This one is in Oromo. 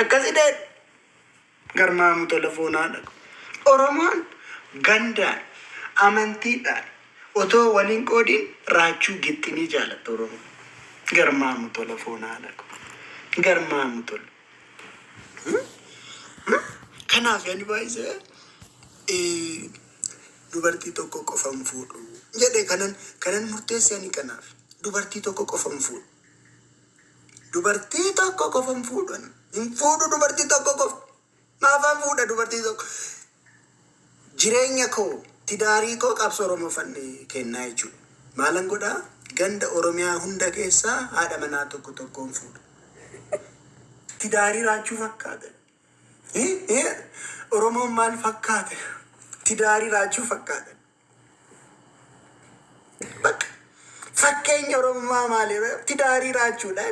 akkasiidhaan garmaamu telefoonaa dhaqu. Oromoon gandaan amantiidhaan otoo waliin qoodiin raachuu gixxinii jaalatta Oromoo. Garmaamu telefoonaa dhaqu. Garmaamu tole. Kanaaf yaani baay'isee dubartii tokko qofan fuudhu jedhee kanan murteessanii kanaaf dubartii tokko qofan fuudhu. Dubartii tokko qofan fuudhan. Hin fuudhu dubartii tokko qofa. Maafan fuudha dubartii tokko. Jireenya koo tidaarii koo qabsoo Oromoo fannee kennaa jechuudha. Maalan godhaa ganda Oromiyaa hunda keessaa haadha manaa tokko tokkoon fuudha. Tidaarii raachuu fakkaata. Oromoon maal fakkaata? Tidaarii raachuu fakkaata. Bakka fakkeenya Oromummaa maali? Tidaarii raachuudha.